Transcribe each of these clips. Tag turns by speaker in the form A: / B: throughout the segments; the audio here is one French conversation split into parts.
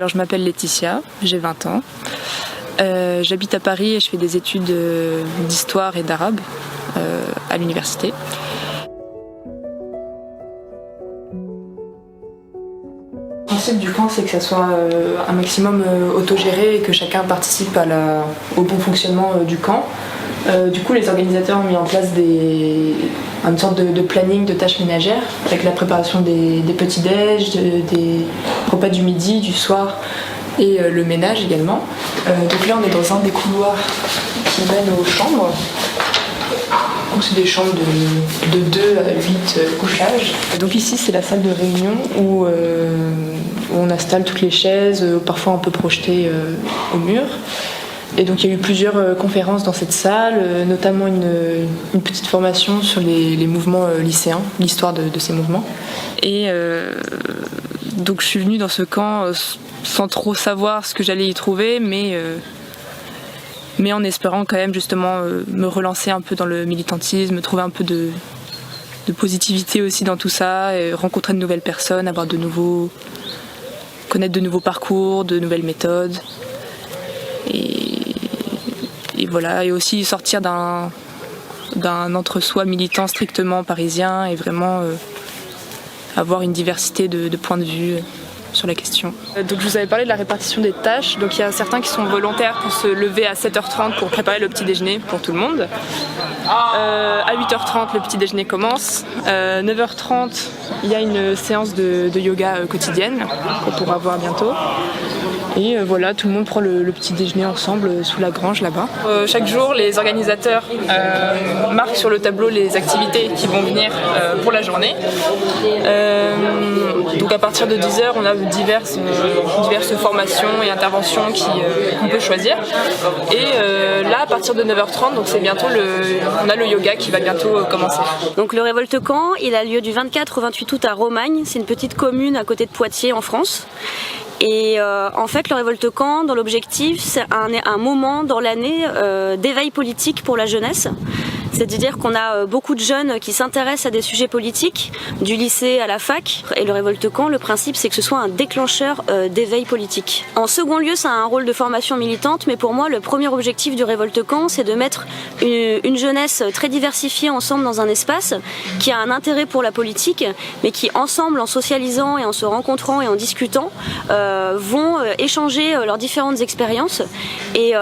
A: Alors, je m'appelle Laetitia, j'ai 20 ans. J'habite à Paris et je fais des études d'histoire et d'arabe à l'université. Le principe du camp, c'est que ça soit un maximum autogéré et que chacun participe au bon fonctionnement du camp. Du coup, les organisateurs ont mis en place une sorte de planning de tâches ménagères avec la préparation des petits-déj, des repas du midi, du soir et le ménage également. Donc là, on est dans un des couloirs qui mène aux chambres. Donc c'est des chambres de 2 à 8 couchages. Donc ici, c'est la salle de réunion où on installe toutes les chaises, parfois on peut projeter au mur. Et donc il y a eu plusieurs conférences dans cette salle, notamment une petite formation sur les mouvements lycéens, l'histoire de ces mouvements. Et donc je suis venue dans ce camp sans trop savoir ce que j'allais y trouver, mais en espérant quand même justement me relancer un peu dans le militantisme, trouver un peu de positivité aussi dans tout ça, et rencontrer de nouvelles personnes, connaître de nouveaux parcours, de nouvelles méthodes. Et voilà, et aussi sortir d'un entre-soi militant strictement parisien et vraiment avoir une diversité de points de vue sur la question. Donc je vous avais parlé de la répartition des tâches. Donc il y a certains qui sont volontaires pour se lever à 7h30 pour préparer le petit déjeuner pour tout le monde. À 8h30 le petit déjeuner commence. 9h30 il y a une séance de yoga quotidienne qu'on pourra voir bientôt. Et voilà, tout le monde prend le petit déjeuner ensemble sous la grange là-bas. Chaque jour, les organisateurs marquent sur le tableau les activités qui vont venir pour la journée. Donc à partir de 10h, on a diverses formations et interventions qu'on peut choisir. Et là, à partir de 9h30, donc c'est bientôt on a le yoga qui va bientôt commencer.
B: Donc le Révolte Camp, il a lieu du 24 au 28 août à Romagne. C'est une petite commune à côté de Poitiers en France. Et en fait, le Révolte Camp, dans l'objectif, c'est un moment dans l'année d'éveil politique pour la jeunesse. C'est-à-dire qu'on a beaucoup de jeunes qui s'intéressent à des sujets politiques, du lycée à la fac. Et le Révolte Camp, le principe, c'est que ce soit un déclencheur d'éveil politique. En second lieu, ça a un rôle de formation militante, mais pour moi, le premier objectif du Révolte Camp, c'est de mettre une jeunesse très diversifiée ensemble dans un espace qui a un intérêt pour la politique, mais qui, ensemble, en socialisant et en se rencontrant et en discutant, vont échanger leurs différentes expériences. Et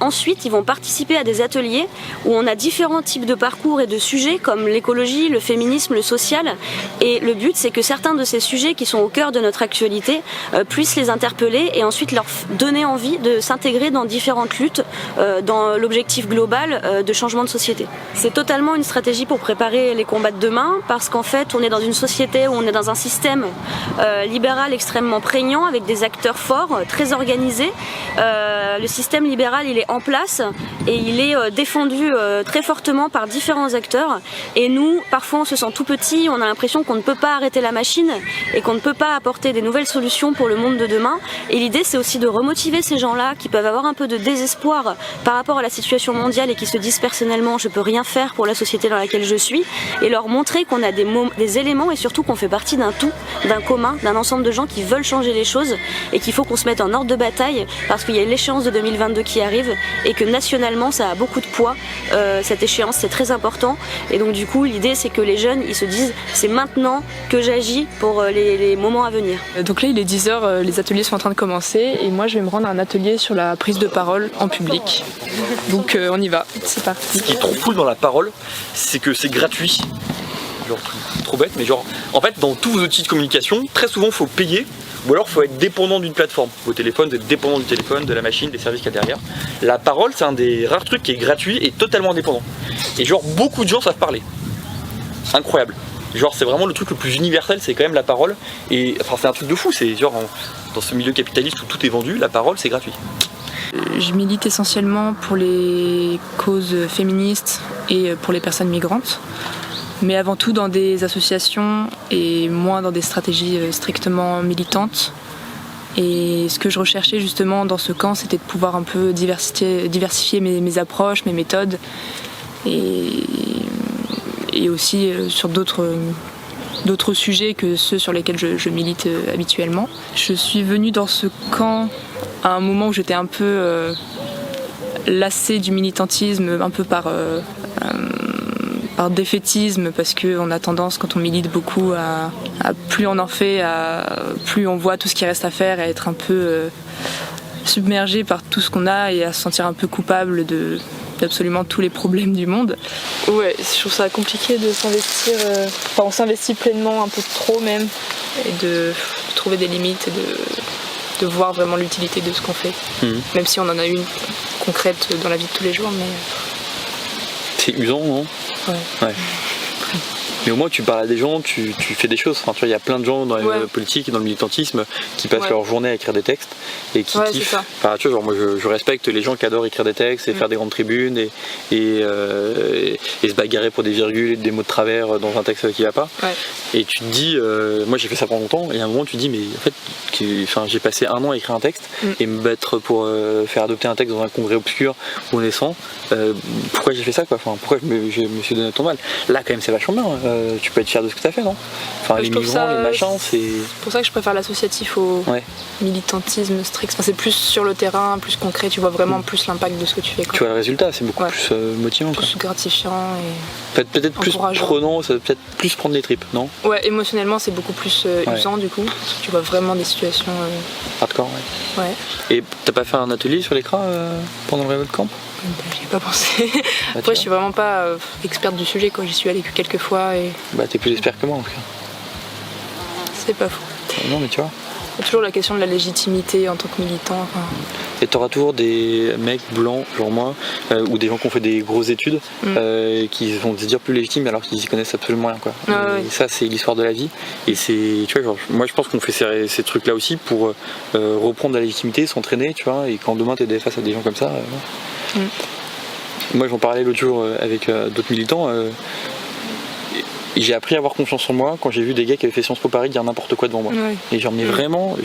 B: ensuite, ils vont participer à des ateliers où on a différents types de parcours et de sujets comme l'écologie, le féminisme, le social. Et le but, c'est que certains de ces sujets qui sont au cœur de notre actualité puissent les interpeller et ensuite leur donner envie de s'intégrer dans différentes luttes dans l'objectif global de changement de société. C'est totalement une stratégie pour préparer les combats de demain parce qu'en fait, on est dans une société où on est dans un système libéral extrêmement prégnant avec des acteurs forts, très organisés. Le système libéral, il est en place et il est défendu très fortement par différents acteurs. Et nous, parfois, on se sent tout petit, on a l'impression qu'on ne peut pas arrêter la machine et qu'on ne peut pas apporter des nouvelles solutions pour le monde de demain. Et l'idée, c'est aussi de remotiver ces gens-là qui peuvent avoir un peu de désespoir par rapport à la situation mondiale et qui se disent personnellement, je peux rien faire pour la société dans laquelle je suis, et leur montrer qu'on a des éléments et surtout qu'on fait partie d'un tout, d'un commun, d'un ensemble de gens qui veulent changer les choses et qu'il faut qu'on se mette en ordre de bataille parce qu'il y a l'échéance de 2022 qui arrive et que nationalement ça a beaucoup de poids, cette échéance c'est très important. Et donc du coup l'idée c'est que les jeunes ils se disent c'est maintenant que j'agis pour les moments à venir.
A: Donc là il est 10h, les ateliers sont en train de commencer et moi je vais me rendre à un atelier sur la prise de parole en public. Donc on y va, c'est parti.
C: Ce qui est trop cool dans la parole, c'est que c'est gratuit. Genre trop bête, mais genre en fait dans tous vos outils de communication, très souvent il faut payer. Ou alors il faut être dépendant d'une plateforme. Vos téléphones, vous êtes dépendant du téléphone, de la machine, des services qu'il y a derrière. La parole, c'est un des rares trucs qui est gratuit et totalement indépendant. Et genre beaucoup de gens savent parler. Incroyable. Genre c'est vraiment le truc le plus universel, c'est quand même la parole. Et enfin c'est un truc de fou, c'est genre dans ce milieu capitaliste où tout est vendu, la parole c'est gratuit.
A: Je milite essentiellement pour les causes féministes et pour les personnes migrantes. Mais avant tout dans des associations et moins dans des stratégies strictement militantes. Et ce que je recherchais justement dans ce camp, c'était de pouvoir un peu diversifier mes approches, mes méthodes, et aussi sur d'autres d'autres sujets que ceux sur lesquels je milite habituellement. Je suis venue dans ce camp à un moment où j'étais un peu lassée du militantisme, un peu par défaitisme, parce qu'on a tendance, quand on milite beaucoup, à plus on en fait, plus on voit tout ce qui reste à faire, et à être un peu submergé par tout ce qu'on a et à se sentir un peu coupable d'absolument tous les problèmes du monde. Ouais, je trouve ça compliqué de s'investir, on s'investit pleinement, un peu trop même, et de trouver des limites et de voir vraiment l'utilité de ce qu'on fait. Même si on en a une concrète dans la vie de tous les jours, mais...
C: C'est usant, non? Ouais. Mais au moins tu parles à des gens, tu fais des choses. Enfin, tu vois, il y a plein de gens dans la politique et dans le militantisme qui passent leur journée à écrire des textes et qui kiffent. Enfin, tu vois, genre, moi je respecte les gens qui adorent écrire des textes et faire des grandes tribunes et se bagarrer pour des virgules et des mots de travers dans un texte qui va pas. Et tu te dis, moi j'ai fait ça pendant longtemps, et à un moment tu te dis, mais en fait, j'ai passé 1 an à écrire un texte et me battre pour faire adopter un texte dans un congrès obscur ou naissant. Pourquoi j'ai fait ça, quoi? Enfin, pourquoi je me suis donné autant mal? Là quand même c'est vachement bien. Tu peux être fier de ce que tu as fait, non? Enfin, les migrants, les machins, c'est
A: pour ça que je préfère l'associatif au militantisme strict. Enfin, c'est plus sur le terrain, plus concret, tu vois vraiment plus l'impact de ce que tu fais, quoi.
C: Tu vois le résultat, c'est beaucoup plus motivant,
A: plus gratifiant et
C: peut-être plus prenant, ça peut-être plus prendre les tripes, non? Ouais,
A: émotionnellement c'est beaucoup plus usant du coup, parce que tu vois vraiment des situations
C: hardcore. Et t'as pas fait un atelier sur l'écran pendant le Revolt Camp?
A: J'y ai pas pensé. Après je suis vraiment pas experte du sujet, quoi. J'y suis allée que quelques fois et...
C: Bah t'es plus expert que moi en tout cas.
A: C'est pas faux.
C: Non mais tu vois.
A: Il y a toujours la question de la légitimité en tant que militant.
C: Et t'auras toujours des mecs blancs, genre moi, ou des gens qui ont fait des grosses études, qui vont se dire plus légitimes alors qu'ils y connaissent absolument rien, quoi. Et ça c'est l'histoire de la vie. Et c'est, tu vois, genre, moi je pense qu'on fait ces trucs là aussi pour reprendre la légitimité, s'entraîner, tu vois, et quand demain t'es face à des gens comme ça. Moi j'en parlais l'autre jour avec d'autres militants. J'ai appris à avoir confiance en moi quand j'ai vu des gars qui avaient fait Sciences Po Paris dire n'importe quoi devant moi. Et genre, mais vraiment,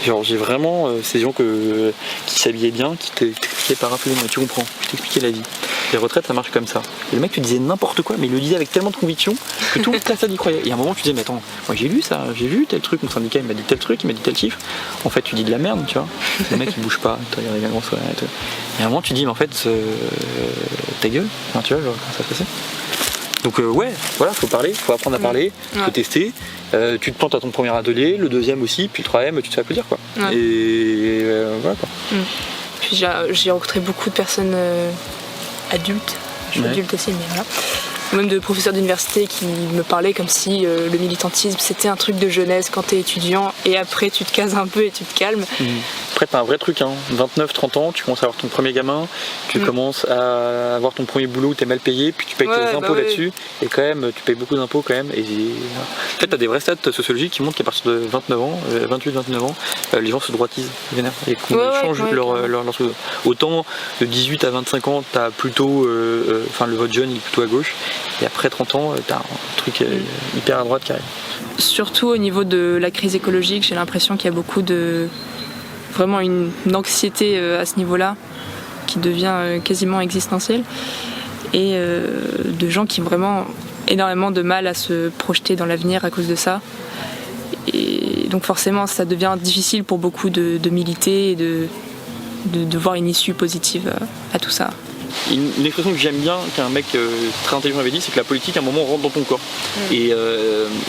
C: j'ai vraiment ces gens qui s'habillaient bien, qui t'expliquaient par rapidement, tu comprends, je t'expliquais la vie. Les retraites ça marche comme ça. Et le mec tu disais n'importe quoi, mais il le disait avec tellement de conviction que tout le monde y croyait. Et à un moment tu disais mais attends, moi j'ai lu ça, j'ai vu tel truc, mon syndicat il m'a dit tel truc, il m'a dit tel chiffre. En fait tu dis de la merde, tu vois. Le mec il bouge pas, il arrive à grand soirée. Et à un moment tu dis mais en fait ta gueule, enfin, tu vois genre comment ça se passait. Donc voilà, faut parler, faut apprendre à parler, faut tester. Tu te plantes à ton premier atelier, le deuxième aussi, puis le troisième, tu te fais applaudir, quoi. Et voilà, quoi.
A: Puis j'ai rencontré beaucoup de personnes adultes, je suis adulte aussi, mais voilà. Même de professeurs d'université qui me parlaient comme si le militantisme c'était un truc de jeunesse quand t'es étudiant et après tu te cases un peu et tu te calmes.
C: Après t'as un vrai truc, 29-30 ans, tu commences à avoir ton premier gamin, tu commences à avoir ton premier boulot où t'es mal payé, puis tu payes tes impôts là-dessus, et quand même tu payes beaucoup d'impôts quand même. Et en fait t'as des vrais stats sociologiques qui montrent qu'à partir de 29 ans, 28-29 ans, les gens se droitisent, vénèrent, et changent leur autant de 18 à 25 ans t'as plutôt, le vote jeune il est plutôt à gauche. Et après 30 ans, t'as un truc hyper à droite qui arrive.
A: Surtout au niveau de la crise écologique, j'ai l'impression qu'il y a beaucoup vraiment une anxiété à ce niveau-là qui devient quasiment existentielle. Et de gens qui ont vraiment énormément de mal à se projeter dans l'avenir à cause de ça. Et donc forcément, ça devient difficile pour beaucoup de militer et de voir une issue positive à tout ça.
C: Une expression que j'aime bien, qu'un mec très intelligent avait dit, c'est que la politique à un moment rentre dans ton corps. Et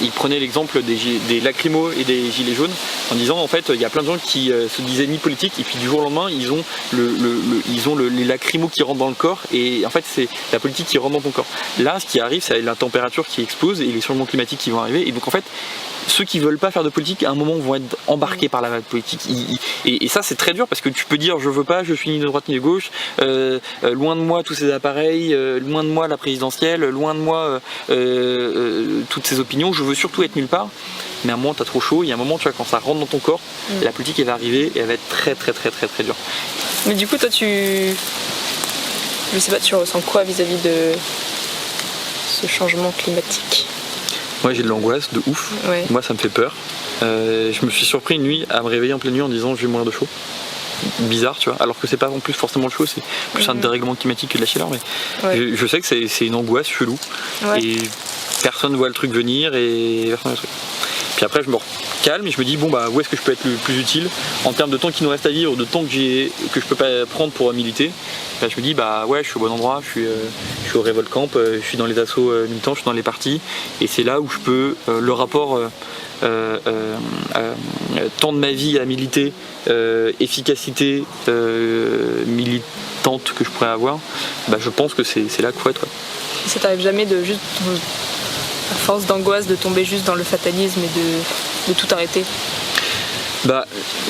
C: il prenait l'exemple des lacrymos et des gilets jaunes en disant en fait il y a plein de gens qui se disaient ni politique et puis du jour au lendemain ils ont les lacrymos qui rentrent dans le corps et en fait c'est la politique qui rentre dans ton corps. Là ce qui arrive c'est la température qui explose et les changements climatiques qui vont arriver et donc en fait ceux qui veulent pas faire de politique à un moment vont être embarqués par la vague politique et ça c'est très dur parce que tu peux dire je veux pas, je suis ni de droite ni de gauche, loin de moi tous ces appareils, loin de moi la présidentielle, loin de moi toutes ces opinions, je veux surtout être nulle part. Mais à un moment t'as trop chaud, il y a un moment tu vois quand ça rentre dans ton corps, la politique elle va arriver et elle va être très très très très très dure.
A: Mais du coup toi je sais pas, tu ressens quoi vis-à-vis de ce changement climatique?
C: Moi j'ai de l'angoisse de ouf, moi ça me fait peur. Je me suis surpris une nuit à me réveiller en pleine nuit en disant je vais mourir de chaud. Bizarre tu vois, alors que c'est pas en plus forcément le chaud, c'est plus un dérèglement climatique que de la chaleur, mais je sais que c'est une angoisse chelou. Et personne voit le truc venir et personne voit le truc. Puis après je me calme et je me dis bon bah où est-ce que je peux être le plus utile en termes de temps qui nous reste à vivre, de temps que je peux pas prendre pour militer. Là, je me dis bah ouais, je suis au bon endroit, je suis au Revolt Camp, je suis dans les assos militants, je suis dans les partis, et c'est là où je peux le rapport temps de ma vie à militer, efficacité militante que je pourrais avoir, bah je pense que c'est là qu'il faut être.
D: Ça t'arrive jamais de juste, à force d'angoisse, de tomber juste dans le fatalisme et de tout arrêter?
C: Bah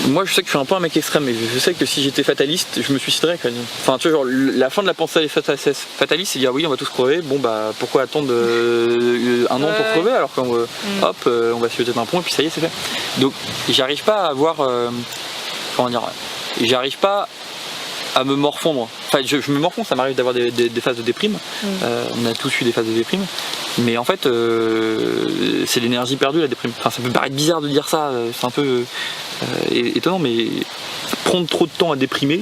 C: moi je sais que je suis un peu un mec extrême, mais je sais que si j'étais fataliste je me suiciderais quand même. Enfin tu vois, genre la fin de la pensée fataliste, c'est dire oui on va tous crever, bon bah pourquoi attendre un an pour crever alors qu'on hop on va se jeter d'un pont et puis ça y est c'est fait. Donc j'arrive pas à avoir comment dire, j'arrive pas à me morfondre. Enfin je me morfonds, ça m'arrive d'avoir des phases de déprime, on a tous eu des phases de déprime, mais en fait c'est l'énergie perdue la déprime. Enfin ça peut paraître bizarre de dire ça, c'est un peu étonnant, mais prendre trop de temps à déprimer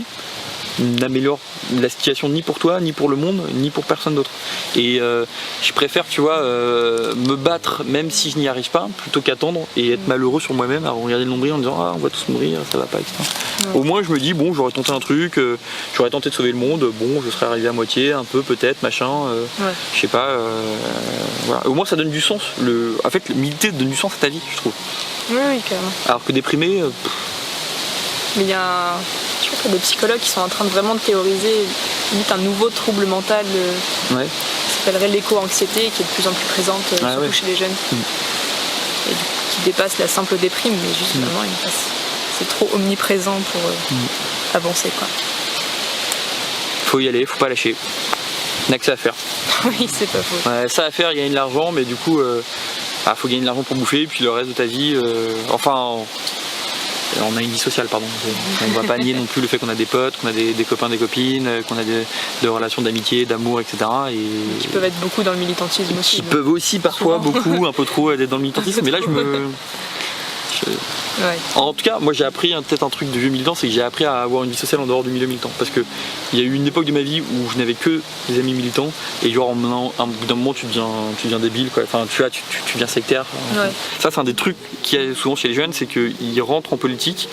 C: n'améliore la situation ni pour toi, ni pour le monde, ni pour personne d'autre. Et je préfère, tu vois, me battre même si je n'y arrive pas, plutôt qu'attendre et être malheureux sur moi-même à regarder le nombril en disant ah on va tous mourir, ça va pas, etc. Au moins je me dis bon j'aurais tenté un truc, j'aurais tenté de sauver le monde, bon je serais arrivé à moitié, un peu peut-être, machin, je sais pas, voilà. Au moins ça donne du sens. En fait militer donne du sens à ta vie, je trouve.
D: Oui, carrément.
C: Alors que déprimer...
D: Mais il y a je crois qu'il y a des psychologues qui sont en train de vraiment théoriser limite un nouveau trouble mental qui s'appellerait l'éco-anxiété, qui est de plus en plus présente surtout chez les jeunes. Et qui dépasse la simple déprime, mais juste vraiment c'est trop omniprésent pour avancer quoi.
C: Faut y aller, faut pas lâcher. N'a que ça à faire.
D: Oui, c'est pas faux.
C: Ça à faire, gagner de l'argent, mais du coup faut gagner de l'argent pour bouffer, et puis le reste de ta vie, on a une vie sociale, pardon. On ne va pas nier non plus le fait qu'on a des potes, qu'on a des copains, des copines, qu'on a des relations d'amitié, d'amour, etc. Et
D: qui peuvent être beaucoup dans le militantisme aussi.
C: Qui peuvent aussi parfois beaucoup, un peu trop être dans le militantisme. Mais là, En tout cas, moi j'ai appris peut-être un truc de vieux militant, c'est que j'ai appris à avoir une vie sociale en dehors du milieu militant. Parce qu'il y a eu une époque de ma vie où je n'avais que des amis militants, et genre à un bout d'un moment tu deviens débile, quoi. Enfin tu deviens sectaire. Ça c'est un des trucs qu'il y a souvent chez les jeunes, c'est qu'ils rentrent en politique.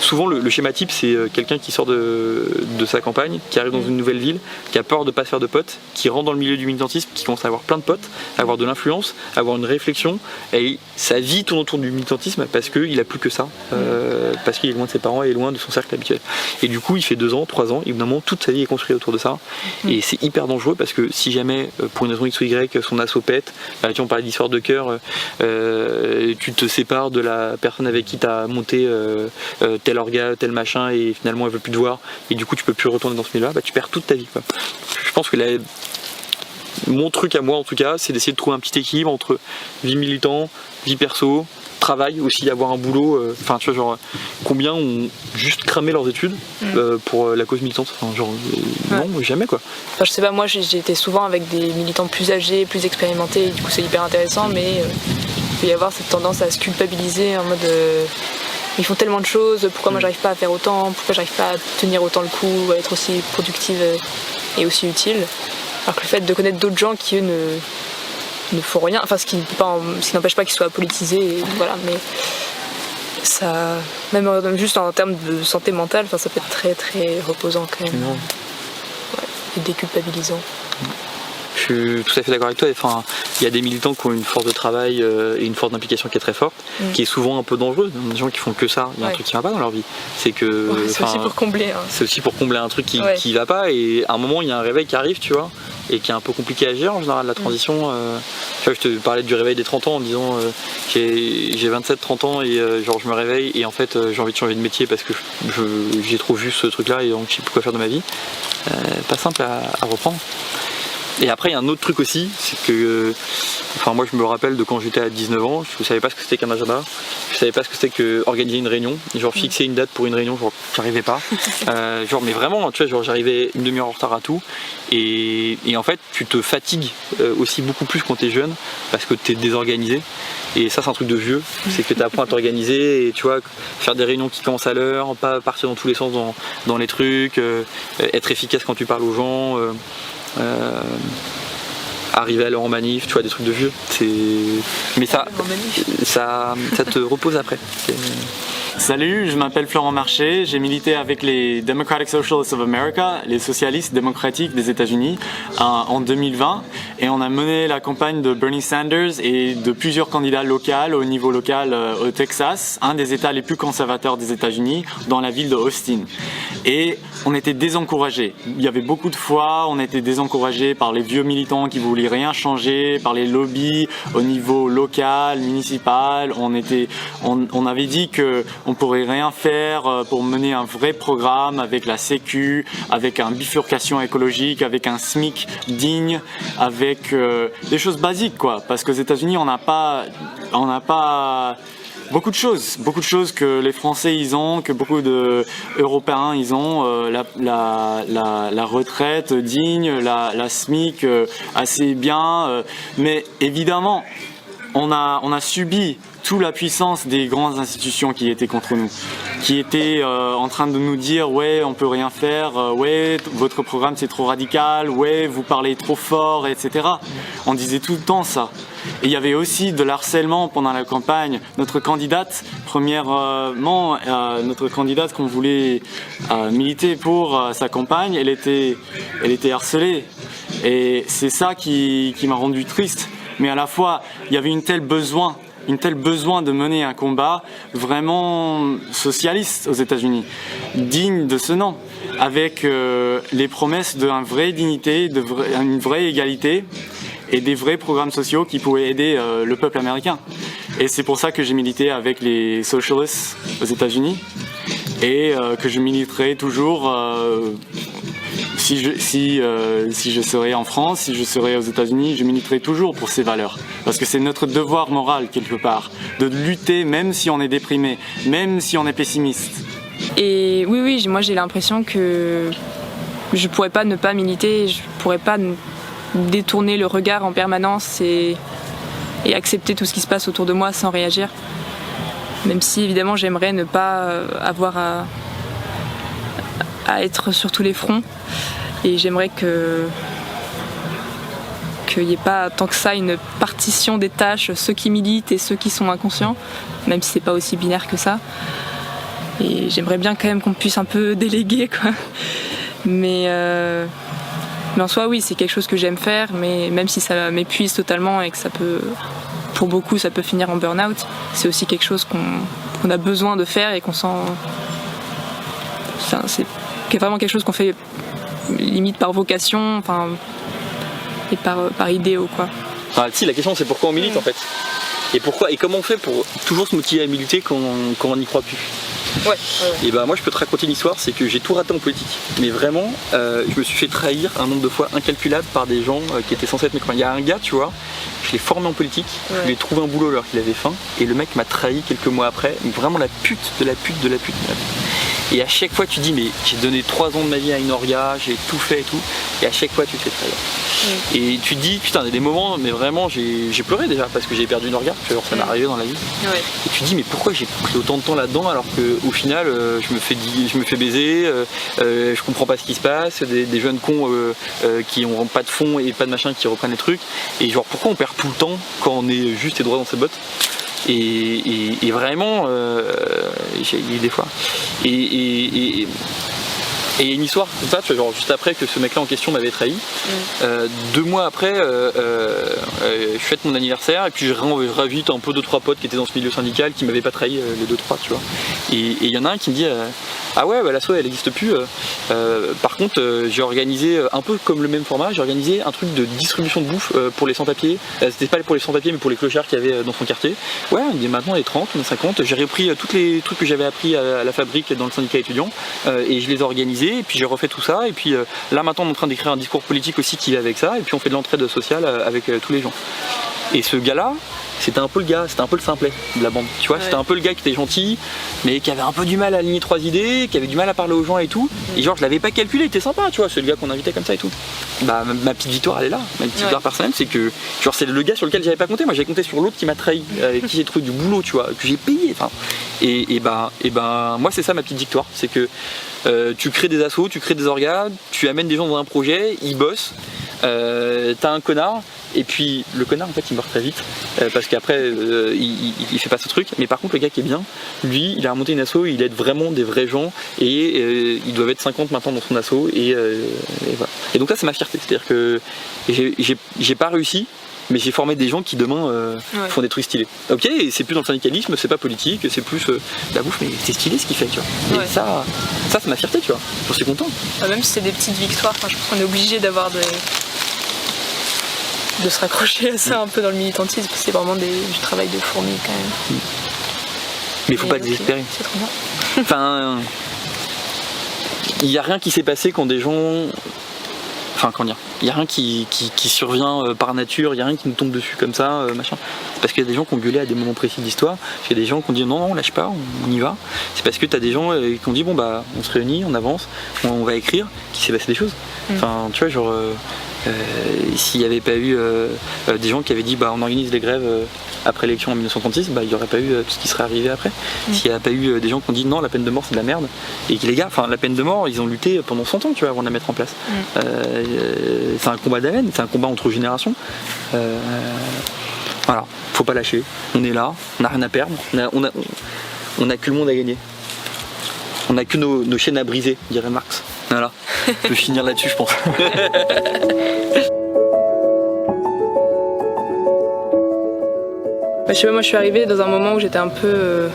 C: Souvent le schéma type c'est quelqu'un qui sort de sa campagne, qui arrive dans une nouvelle ville, qui a peur de pas se faire de potes, qui rentre dans le milieu du militantisme, qui commence à avoir plein de potes, à avoir de l'influence, à avoir une réflexion, et sa vie tourne autour du militantisme parce qu'il a plus que ça, parce qu'il est loin de ses parents et loin de son cercle habituel. Et du coup il fait 2 ans, 3 ans, et évidemment toute sa vie est construite autour de ça, et c'est hyper dangereux parce que si jamais pour une raison X ou Y son asso pète, on parlait d'histoire de cœur, tu te sépares de la personne avec qui tu as monté tel orga, tel machin, et finalement elle veut plus te voir, et du coup tu peux plus retourner dans ce milieu là, tu perds toute ta vie quoi. Je pense que mon truc à moi en tout cas c'est d'essayer de trouver un petit équilibre entre vie militant, vie perso, travail aussi, avoir un boulot, enfin tu vois genre combien ont juste cramé leurs études pour la cause militante, enfin, genre non jamais quoi.
D: Enfin, je sais pas, moi j'ai été souvent avec des militants plus âgés, plus expérimentés, et du coup c'est hyper intéressant, mais il peut y avoir cette tendance à se culpabiliser en mode ils font tellement de choses, pourquoi moi j'arrive pas à faire autant, pourquoi j'arrive pas à tenir autant le coup, à être aussi productive et aussi utile. Alors que le fait de connaître d'autres gens qui eux ne font rien, enfin ce qui n'empêche pas qu'ils soient politisés, et voilà, mais ça, même juste en termes de santé mentale, ça peut être très très reposant quand même. Et déculpabilisant.
C: Je suis tout à fait d'accord avec toi. Enfin, il y a des militants qui ont une force de travail et une force d'implication qui est très forte, qui est souvent un peu dangereuse. Des gens qui font que ça, il y a un truc qui va pas dans leur vie. C'est que
D: c'est aussi pour combler.
C: C'est aussi pour combler un truc qui va pas, et à un moment il y a un réveil qui arrive, tu vois, et qui est un peu compliqué à gérer en général, la transition. Tu vois, je te parlais du réveil des 30 ans en disant j'ai 27-30 ans et genre je me réveille et en fait j'ai envie de changer de métier parce que j'ai trop vu ce truc là et donc je sais plus quoi faire de ma vie. Pas simple à reprendre. Et après il y a un autre truc aussi, c'est que moi je me rappelle de quand j'étais à 19 ans, je savais pas ce que c'était qu'un agenda, je savais pas ce que c'était que organiser une réunion, genre fixer une date pour une réunion, genre j'arrivais pas, mais vraiment tu vois, genre j'arrivais une demi-heure en retard à tout, et en fait tu te fatigues aussi beaucoup plus quand t'es jeune parce que t'es désorganisé, et ça c'est un truc de vieux, c'est que t'apprends à t'organiser et tu vois, faire des réunions qui commencent à l'heure, pas partir dans tous les sens dans les trucs, être efficace quand tu parles aux gens, arriver à l'heure en manif, tu vois, des trucs de vieux. Mais ça te repose après.
E: Salut, je m'appelle Florent Marché, j'ai milité avec les Democratic Socialists of America, les socialistes démocratiques des États-Unis, en 2020, et on a mené la campagne de Bernie Sanders et de plusieurs candidats locaux au niveau local au Texas, un des États les plus conservateurs des États-Unis, dans la ville de Austin. Et on était désencouragés. Il y avait beaucoup de fois, on était désencouragés par les vieux militants qui voulaient rien changer, par les lobbies au niveau local, municipal. On avait dit que on pourrait rien faire pour mener un vrai programme avec la Sécu, avec une bifurcation écologique, avec un SMIC digne, avec des choses basiques quoi. Parce qu'aux États-Unis, on n'a pas beaucoup de choses que les Français ils ont, que beaucoup d'Européens ils ont, la retraite digne, la SMIC assez bien, mais évidemment on a subi toute la puissance des grandes institutions qui étaient contre nous, qui étaient en train de nous dire ouais on peut rien faire, ouais votre programme c'est trop radical, ouais vous parlez trop fort, etc. On disait tout le temps ça. Et il y avait aussi de l'harcèlement pendant la campagne. Notre candidate, premièrement, notre candidate qu'on voulait militer pour sa campagne, elle était harcelée. Et c'est ça qui m'a rendu triste. Mais à la fois, il y avait un tel besoin de mener un combat vraiment socialiste aux États-Unis, digne de ce nom, avec les promesses d'une vraie dignité, une vraie égalité et des vrais programmes sociaux qui pouvaient aider le peuple américain. Et c'est pour ça que j'ai milité avec les socialists aux États-Unis et que je militerai toujours si je serais en France, si je serais aux États-Unis, je militerai toujours pour ces valeurs. Parce que c'est notre devoir moral, quelque part, de lutter même si on est déprimé, même si on est pessimiste.
D: Et oui, moi j'ai l'impression que je pourrais pas ne pas militer, je pourrais pas détourner le regard en permanence et accepter tout ce qui se passe autour de moi sans réagir. Même si évidemment j'aimerais ne pas avoir à être sur tous les fronts. Et j'aimerais qu'il n'y ait pas tant que ça une partition des tâches, ceux qui militent et ceux qui sont inconscients, même si c'est pas aussi binaire que ça. Et j'aimerais bien quand même qu'on puisse un peu déléguer quoi. Mais en soi oui, c'est quelque chose que j'aime faire, mais même si ça m'épuise totalement et que ça peut, pour beaucoup ça peut finir en burn-out, c'est aussi quelque chose qu'on a besoin de faire et qu'on sent... c'est vraiment quelque chose qu'on fait limite par vocation, enfin, et par idéaux quoi.
C: Ah, si, la question c'est pourquoi on milite en fait. Et comment on fait pour toujours se motiver à militer quand on n'y croit plus.
D: Ouais.
C: Et bah moi je peux te raconter une histoire, c'est que j'ai tout raté en politique. Mais vraiment, je me suis fait trahir un nombre de fois incalculable par des gens qui étaient censés être mes compagnons. Il y a un gars, tu vois, je l'ai formé en politique, je lui ai trouvé un boulot alors qu'il avait faim, et le mec m'a trahi quelques mois après. Vraiment la pute de la pute de la pute. Et à chaque fois tu dis mais j'ai donné 3 ans de ma vie à une orga, j'ai tout fait et tout, et à chaque fois tu te fais trahir. Et tu te dis putain, il y a des moments mais vraiment j'ai pleuré déjà parce que j'ai perdu une orga, genre ça m'est arrivé dans la vie. Et tu te dis mais pourquoi j'ai pris autant de temps là-dedans alors qu'au final je me fais baiser, je comprends pas ce qui se passe, des jeunes cons qui ont pas de fond et pas de machin qui reprennent les trucs, et genre pourquoi on perd tout le temps quand on est juste et droit dans ses bottes. Et vraiment j'ai eu des fois et une histoire comme ça, tu vois, genre juste après que ce mec là en question m'avait trahi, 2 mois après je fête mon anniversaire et puis je réinvite un peu 2-3 potes qui étaient dans ce milieu syndical qui m'avaient pas trahi, les 2-3 tu vois, et il y en a un qui me dit ah ouais bah l'asso elle existe plus, par contre j'ai organisé un peu comme le même format, j'ai organisé un truc de distribution de bouffe pour les sans-papiers, c'était pas pour les sans-papiers mais pour les clochards qu'il y avait dans son quartier. Ouais, il me dit maintenant on est 30, on est 50, j'ai repris tous les trucs que j'avais appris à la fabrique dans le syndicat étudiant et je les ai organisés, et puis j'ai refait tout ça, et puis là maintenant on est en train d'écrire un discours politique aussi qui va avec ça, et puis on fait de l'entraide sociale avec tous les gens. Et ce gars-là, c'était un peu le simplet de la bande, tu vois, c'était un peu le gars qui était gentil, mais qui avait un peu du mal à aligner 3 idées, qui avait du mal à parler aux gens et tout, et genre je l'avais pas calculé, il était sympa, tu vois, c'est le gars qu'on invitait comme ça et tout. Bah ma petite victoire elle est là, ma petite victoire personnelle, c'est que genre c'est le gars sur lequel j'avais pas compté, moi j'avais compté sur l'autre qui m'a trahi, avec qui j'ai trouvé du boulot, tu vois, que j'ai payé, enfin, et moi c'est ça ma petite victoire, c'est que tu crées des assos, tu crées des orgas, tu amènes des gens dans un projet, ils bossent, t'as un connard, et puis le connard en fait il meurt très vite, parce qu'après il fait pas ce truc, mais par contre le gars qui est bien, lui il a remonté une asso, il aide vraiment des vrais gens, et ils doivent être 50 maintenant dans son asso, et voilà. Et donc là c'est ma fierté, c'est-à-dire que j'ai pas réussi, mais j'ai formé des gens qui demain font des trucs stylés. Ok, et c'est plus dans le syndicalisme, c'est pas politique, c'est plus la bouffe, mais c'est stylé ce qu'il fait, tu vois. Et ça c'est ma fierté, tu vois. J'en suis content.
D: Même si c'est des petites victoires, je pense qu'on est obligé de se raccrocher à ça un peu dans le militantisme, parce que c'est vraiment du travail de fourmi quand même.
C: Mais il faut pas désespérer.
D: C'est trop bien.
C: Enfin, il n'y a rien qui s'est passé quand des gens. Enfin, comment dire, il n'y a rien qui survient par nature, il n'y a rien qui nous tombe dessus comme ça, machin. C'est parce qu'il y a des gens qui ont gueulé à des moments précis de l'histoire, il y a des gens qui ont dit non, lâche pas, on y va. C'est parce que tu as des gens qui ont dit bon bah on se réunit, on avance, on va écrire, qu'il s'est passé des choses. Enfin, tu vois, genre, s'il n'y avait pas eu des gens qui avaient dit bah on organise des grèves après l'élection en 1936, bah il n'y aurait pas eu tout ce qui serait arrivé après. S'il n'y a pas eu des gens qui ont dit non, la peine de mort c'est de la merde, et que les gars, enfin la peine de mort, ils ont lutté pendant 100 ans, tu vois, avant de la mettre en place. C'est un combat d'haleine, c'est un combat entre générations. Voilà, faut pas lâcher, on est là, on n'a rien à perdre, on a que le monde à gagner. On n'a que nos chaînes à briser, dirait Marx. Voilà, je peux finir là-dessus, je pense.
D: Je sais pas, moi je suis arrivée dans un moment où j'étais un peu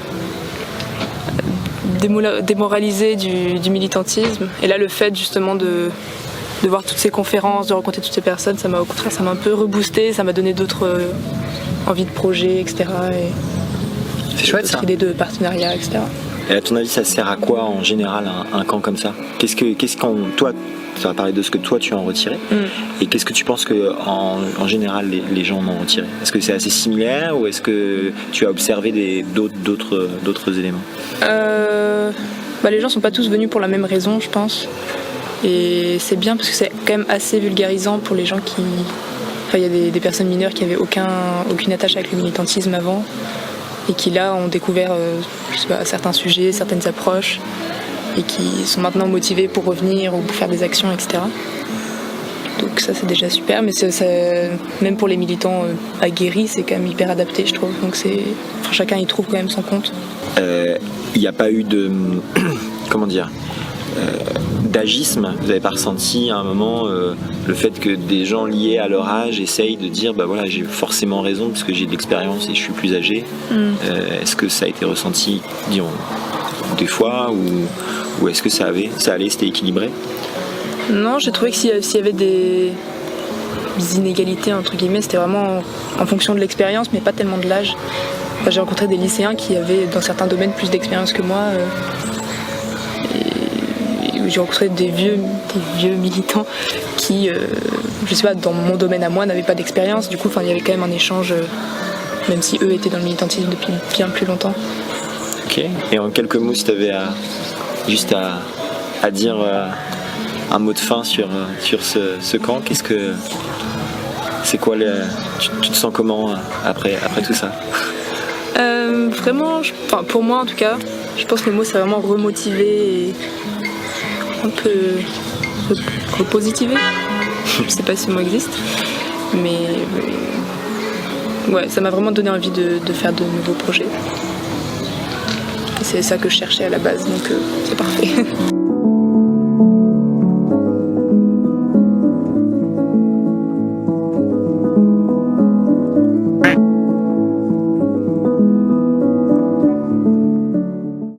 D: démoralisée du militantisme. Et là, le fait justement de voir toutes ces conférences, de rencontrer toutes ces personnes, ça m'a au contraire, ça m'a un peu reboosté, ça m'a donné d'autres envies de projets, etc. Et
F: c'est chouette ça.
D: Idées de partenariat, etc.
F: Et à ton avis, ça sert à quoi en général un camp comme ça ? Toi, tu vas parler de ce que toi tu as en retiré, et qu'est-ce que tu penses que en général les gens en ont retiré ? Est-ce que c'est assez similaire ou est-ce que tu as observé d'autres éléments ?
D: Les gens sont pas tous venus pour la même raison, je pense. Et c'est bien parce que c'est quand même assez vulgarisant pour les gens qui... Enfin, il y a des personnes mineures qui avaient aucune attache avec le militantisme avant et qui là ont découvert je sais pas, certains sujets, certaines approches et qui sont maintenant motivés pour revenir ou pour faire des actions, etc. Donc ça c'est déjà super, mais même pour les militants aguerris, c'est quand même hyper adapté, je trouve. Donc chacun y trouve quand même son compte.
F: Il n'y a pas eu de... comment dire d'agisme, vous n'avez pas ressenti à un moment le fait que des gens liés à leur âge essayent de dire bah voilà, j'ai forcément raison parce que j'ai de l'expérience et je suis plus âgé. Est-ce que ça a été ressenti, disons, des fois ou est-ce que ça allait, c'était équilibré ?
D: Non, j'ai trouvé que s'il y avait des inégalités entre guillemets, c'était vraiment en fonction de l'expérience mais pas tellement de l'âge. Enfin, j'ai rencontré des lycéens qui avaient dans certains domaines plus d'expérience que moi. J'ai rencontré des vieux militants qui, je sais pas, dans mon domaine à moi, n'avaient pas d'expérience. Du coup, il y avait quand même un échange, même si eux étaient dans le militantisme depuis bien plus longtemps.
F: Ok. Et en quelques mots, si tu avais juste à dire un mot de fin sur ce camp, c'est quoi tu te sens comment après tout ça ?
D: Vraiment, pour moi en tout cas, je pense que le mot c'est vraiment remotiver et un peu repositiver. Je sais pas si le mot existe, mais ouais, ça m'a vraiment donné envie de faire de nouveaux projets. Et c'est ça que je cherchais à la base, donc c'est parfait.